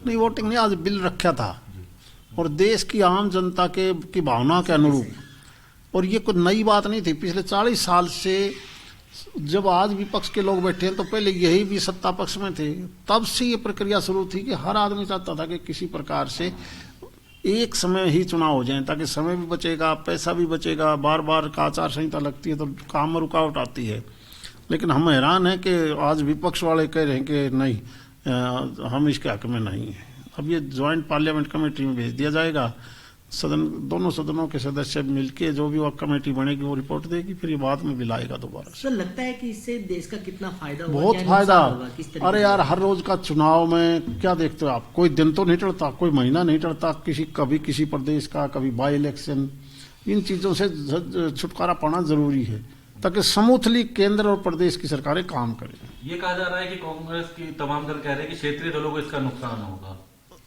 नहीं, वोटिंग नहीं, आज बिल रखा था और देश की आम जनता के की भावना के अनुरूप। और ये कोई नई बात नहीं थी, पिछले 40 साल से जब आज विपक्ष के लोग बैठे हैं तो पहले यही भी सत्ता पक्ष में थे, तब से ये प्रक्रिया शुरू थी कि हर आदमी चाहता था कि किसी प्रकार से एक समय ही चुनाव हो जाए, ताकि समय भी बचेगा, पैसा भी बचेगा। बार बार आचार संहिता लगती है तो काम में रुकावट आती है। लेकिन हम हैरान हैं कि आज विपक्ष वाले कह रहे हैं कि नहीं, हम इसके हक में नहीं हैं। अब ये ज्वाइंट पार्लियामेंट कमेटी में भेज दिया जाएगा, सदन, दोनों सदनों के सदस्य मिलके जो भी वो कमेटी बनेगी वो रिपोर्ट देगी, फिर ये बाद में भी लाएगा दोबारा। सर, लगता है कि इससे देश का कितना फायदा होगा? बहुत फायदा। अरे यार, हर रोज का चुनाव में क्या देखते हो आप, कोई दिन तो नहीं टलता, कोई महीना नहीं टलता, कभी किसी प्रदेश का, कभी बाई इलेक्शन। इन चीजों से छुटकारा पाना जरूरी है ताकि समूथली केंद्र और प्रदेश की सरकारें काम करें। ये कहा जा रहा है कि कांग्रेस की तमाम दल कह रहे हैं कि क्षेत्रीय दलों को इसका नुकसान होगा।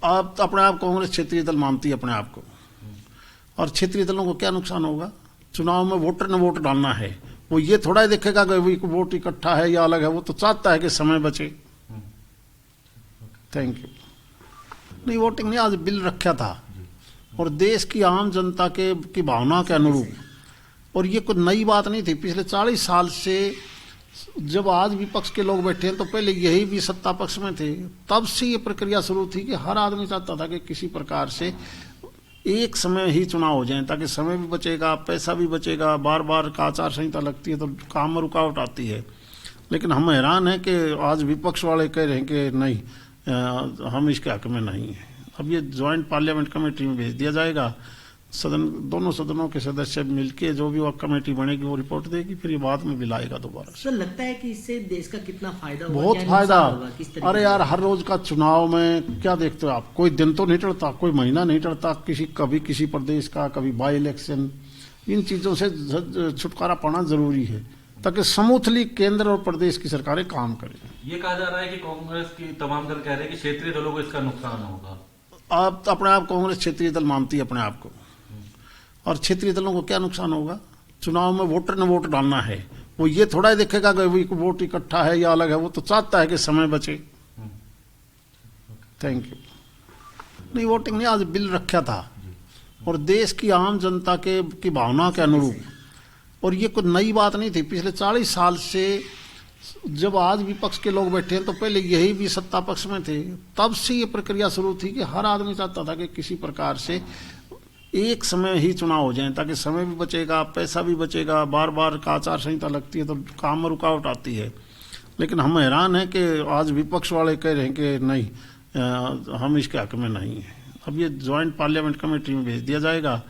आप अपने आप कांग्रेस क्षेत्रीय दल मानती है अपने आप को, और क्षेत्रीय दलों को क्या नुकसान होगा? चुनाव में वोटर ने वोट डालना है, वो ये थोड़ा ही देखेगा कि वोट इकट्ठा है या अलग है, वो तो चाहता है कि समय बचे। Thank you. नहीं, वोटिंग नहीं, आज बिल रखा था और देश की आम जनता के की भावना के अनुरूप। और ये कोई नई बात नहीं थी, पिछले 40 साल से जब आज विपक्ष के लोग बैठे हैं तो पहले यही भी सत्ता पक्ष में थे, तब से ये प्रक्रिया शुरू थी कि हर आदमी चाहता था कि किसी प्रकार से एक समय ही चुनाव हो जाए, ताकि समय भी बचेगा, पैसा भी बचेगा। बार बार आचार संहिता लगती है तो काम में रुकावट आती है। लेकिन हम हैरान हैं कि आज विपक्ष वाले कह रहे हैं कि नहीं, हम इसके हक में नहीं हैं। अब ये ज्वाइंट पार्लियामेंट कमेटी में भेज दिया जाएगा, सदन, दोनों सदनों के सदस्य मिलके जो भी वो कमेटी बनेगी वो रिपोर्ट देगी, फिर ये बाद में भी लाएगा दोबारा। सर, लगता है कि इससे देश का कितना फायदा होगा? बहुत फायदा। अरे यार, हर रोज का चुनाव में क्या देखते हो आप, कोई दिन तो नहीं टलता, कोई महीना नहीं टलता, कभी किसी प्रदेश का, कभी बाई इलेक्शन। इन चीजों से छुटकारा पाना जरूरी है ताकि समूथली केंद्र और प्रदेश की सरकारें काम करें। ये कहा जा रहा है कि कांग्रेस की तमाम दल कह रहे हैं कि क्षेत्रीय दलों को इसका नुकसान होगा। आप अपने आप कांग्रेस क्षेत्रीय दल मानती है अपने आप को, और क्षेत्रीय दलों को क्या नुकसान होगा? चुनाव में वोटर ने वोट डालना है, वो ये थोड़ा ही देखेगा कि वोट इकट्ठा है या अलग है, वो तो चाहता है कि समय बचे। Thank you. नहीं, वोटिंग नहीं, आज बिल रखा था और देश की आम जनता के की भावना के अनुरूप। और ये कोई नई बात नहीं थी, पिछले 40 साल से जब आज विपक्ष के लोग बैठे हैं तो पहले यही भी सत्ता पक्ष में थे, तब से ये प्रक्रिया शुरू थी कि हर आदमी चाहता था कि किसी प्रकार से एक समय ही चुनाव हो जाए, ताकि समय भी बचेगा, पैसा भी बचेगा। बार बार आचार संहिता लगती है तो काम में रुकावट आती है। लेकिन हम हैरान हैं कि आज विपक्ष वाले कह रहे हैं कि नहीं, हम इसके हक में नहीं हैं। अब ये ज्वाइंट पार्लियामेंट कमेटी में भेज दिया जाएगा,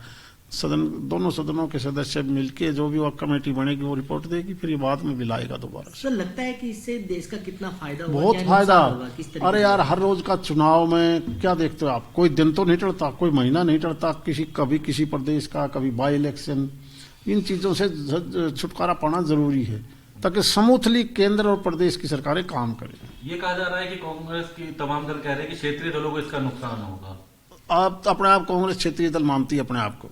सदन, दोनों सदनों के सदस्य मिलके जो भी वो कमेटी बनेगी वो रिपोर्ट देगी, फिर ये बाद में भी लाएगा दोबारा। सर, लगता है कि इससे देश का कितना फायदा होगा? बहुत फायदा। अरे यार, हर रोज का चुनाव में क्या देखते हो आप, कोई दिन तो नहीं टलता, कोई महीना नहीं टलता, कभी किसी प्रदेश का, कभी बाई इलेक्शन। इन चीजों से छुटकारा पाना जरूरी है ताकि समूथली केंद्र और प्रदेश की सरकारें काम करें। ये कहा जा रहा है कि कांग्रेस की तमाम दल कह रहे हैं कि क्षेत्रीय दलों को इसका नुकसान होगा। आप अपने आप कांग्रेस क्षेत्रीय दल मानती है अपने आप को,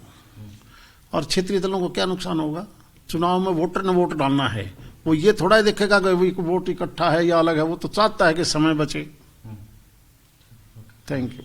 और क्षेत्रीय दलों को क्या नुकसान होगा? चुनाव में वोटर ने वोट डालना है, वो ये थोड़ा ही देखेगा कि वोट इकट्ठा है या अलग है, वो तो चाहता है कि समय बचे। Thank you.